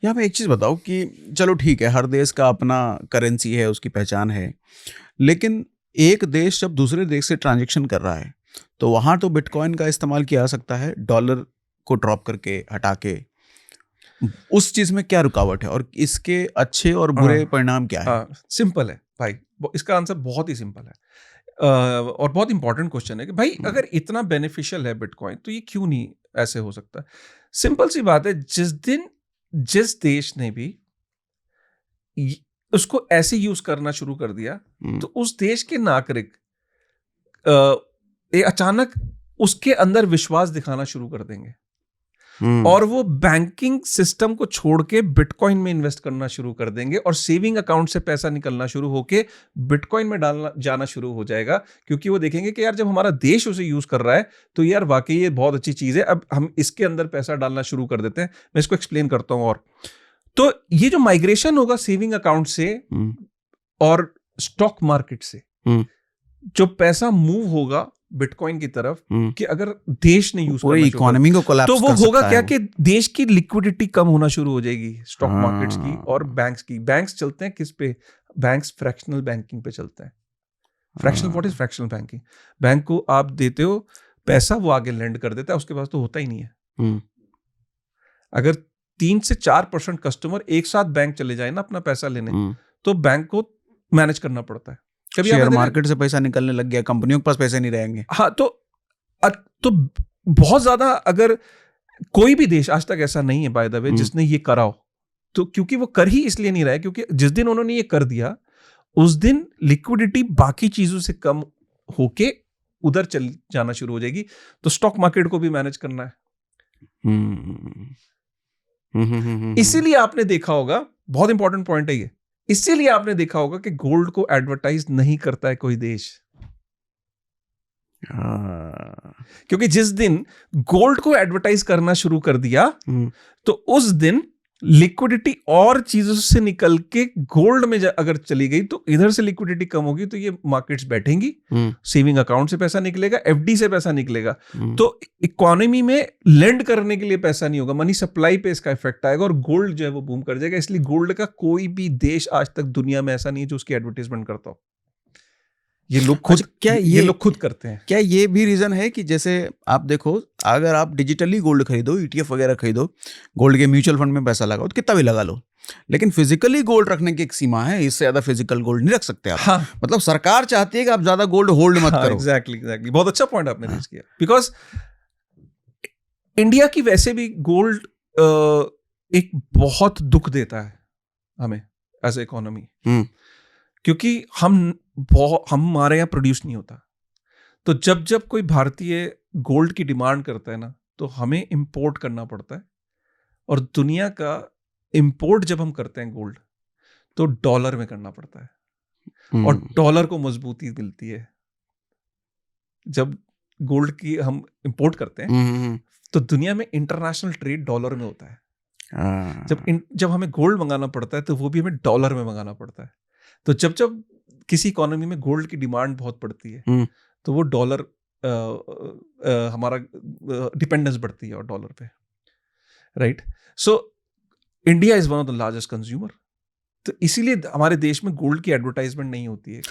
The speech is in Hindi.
यहाँ पे एक चीज़ बताओ कि चलो ठीक है, हर देश का अपना करेंसी है, उसकी पहचान है। लेकिन एक देश जब दूसरे देश से ट्रांज़ैक्शन कर रहा है, तो वहाँ तो बिटकॉइन का इस्तेमाल किया जा सकता है, डॉलर को ड्रॉप करके, हटा के। उस चीज़ में क्या रुकावट है और इसके अच्छे और बुरे हाँ परिणाम क्या हैं? हाँ, सिंपल है भाई। इसका आंसर बहुत ही सिंपल है। और बहुत इंपॉर्टेंट क्वेश्चन है कि भाई हुँ, अगर इतना बेनिफिशियल है बिटकॉइन तो ये क्यों नहीं ऐसे हो सकता। सिंपल सी बात है, जिस देश ने भी य- उसको ऐसे यूज करना शुरू कर दिया, हुँ, तो उस देश के नागरिक अचानक उसके अंदर विश्वास दिखाना शुरू कर देंगे हुँ, और वो बैंकिंग सिस्टम को छोड़ के बिटकॉइन में इन्वेस्ट करना शुरू कर देंगे और सेविंग अकाउंट से पैसा निकलना शुरू होके बिटकॉइन में डालना जाना शुरू हो जाएगा, क्योंकि वो देखेंगे कि यार जब हमारा देश उसे यूज कर रहा है तो यार वाकई ये बहुत अच्छी चीज है, अब हम इसके अंदर पैसा डालना शुरू कर देते हैं। मैं इसको एक्सप्लेन करता हूं। और तो ये जो माइग्रेशन होगा सेविंग अकाउंट से हुँ, और स्टॉक मार्केट से, हुँ, जो पैसा मूव होगा बिटकॉइन की तरफ, हुँ। कि अगर देश ने वो यूज पूरी करना शुरू कर, इकोनॉमी को तो कोलैप्स वो कर होगा सकता है क्या वो। कि देश की लिक्विडिटी कम होना शुरू हो जाएगी, स्टॉक मार्केट्स की और हाँ, बैंक्स की। बैंक्स चलते हैं किस पे? बैंक्स फ्रैक्शनल बैंकिंग पे चलते हैं। फ्रैक्शनल, व्हाट इज हाँ। Fractional banking? बैंक को आप देते हो पैसा, वो आगे लेंड कर देता है, उसके पास तो होता ही नहीं है। हुँ, अगर 3 से 4% कस्टमर एक साथ बैंक चले जाए ना अपना पैसा लेने, हुँ। तो बैंक को मैनेज करना पड़ता है। कभी शेयर आपने देखा? मार्केट से पैसा निकलने लग गया, कंपनियों के पास पैसे नहीं रहेंगे। हाँ, तो बहुत ज्यादा, अगर कोई भी देश आज तक ऐसा नहीं है बाय द वे हुँ, जिसने ये करा हो, तो क्योंकि वो कर ही इसलिए नहीं रहा है क्योंकि जिस दिन उन्होंने ये कर दिया, उस दिन लिक्विडिटी बाकी चीजों से कम होके उधर चल जाना शुरू हो जाएगी। तो स्टॉक मार्केट को भी मैनेज करना है। हुँ। हुँ, हुँ, हुँ, हुँ, हुँ। इसीलिए आपने देखा होगा, बहुत इंपॉर्टेंट पॉइंट है ये, इसीलिए आपने देखा होगा कि गोल्ड को एडवर्टाइज नहीं करता है कोई देश। हाँ। क्योंकि जिस दिन गोल्ड को एडवर्टाइज करना शुरू कर दिया, हुँ, तो उस दिन लिक्विडिटी और चीजों से निकल के गोल्ड में अगर चली गई, तो इधर से लिक्विडिटी कम होगी, तो ये मार्केट्स बैठेंगी, हुँ, सेविंग अकाउंट से पैसा निकलेगा, एफडी से पैसा निकलेगा। हुँ। तो इकोनॉमी में लेंड करने के लिए पैसा नहीं होगा, मनी सप्लाई पे इसका इफेक्ट आएगा और गोल्ड जो है वो बूम कर जाएगा। इसलिए गोल्ड का कोई भी देश आज तक दुनिया में ऐसा नहीं है जो उसकी एडवर्टीजमेंट करता हो। ये लोग खुद, अच्छा, क्या ये ये लोग खुद करते हैं। क्या ये भी रीज़न है कि जैसे आप देखो, अगर आप डिजिटली गोल्ड खरीदो, ईटीएफ वगैरह खरीदो, गोल्ड के म्यूचुअल फंड में पैसा लगाओ, तो कितना भी लगा लो। लेकिन फिजिकली गोल्ड रखने की एक सीमा है, इससे ज़्यादा फिजिकल गोल्ड नहीं रख सकते आप। हाँ मतलब सरकार चाहती है कि आप ज़्यादा गोल्ड होल्ड मत हाँ, करो। एग्जैक्टली एग्जैक्टली, बहुत अच्छा पॉइंट आपने हाँ, रेज किया। बिकॉज इंडिया की वैसे भी गोल्ड एक बहुत दुख देता है हमें एज ए इकोनॉमी, हुँ, क्योंकि हमारे यहाँ प्रोड्यूस नहीं होता। तो जब जब कोई भारतीय गोल्ड की डिमांड करता है ना, तो हमें इंपोर्ट करना पड़ता है। और दुनिया का इंपोर्ट जब हम करते हैं गोल्ड, तो डॉलर में करना पड़ता है। और हुँ, डॉलर को मजबूती मिलती है जब गोल्ड की हम इंपोर्ट करते हैं। हुँ, हुँ, हुँ। तो दुनिया में इंटरनेशनल ट्रेड डॉलर में होता है। हाँ, जब हमें गोल्ड मंगाना पड़ता है, तो वो भी हमें डॉलर में मंगाना पड़ता है। तो जब जब किसी इकोनॉमी में गोल्ड की डिमांड बहुत पड़ती है, हुँ, तो वो डॉलर हमारा डिपेंडेंस बढ़ती है और डॉलर पे, right. So India is one of the largest consumer. तो इसीलिए हमारे देश में गोल्ड की एडवर्टाइजमेंट नहीं होती है।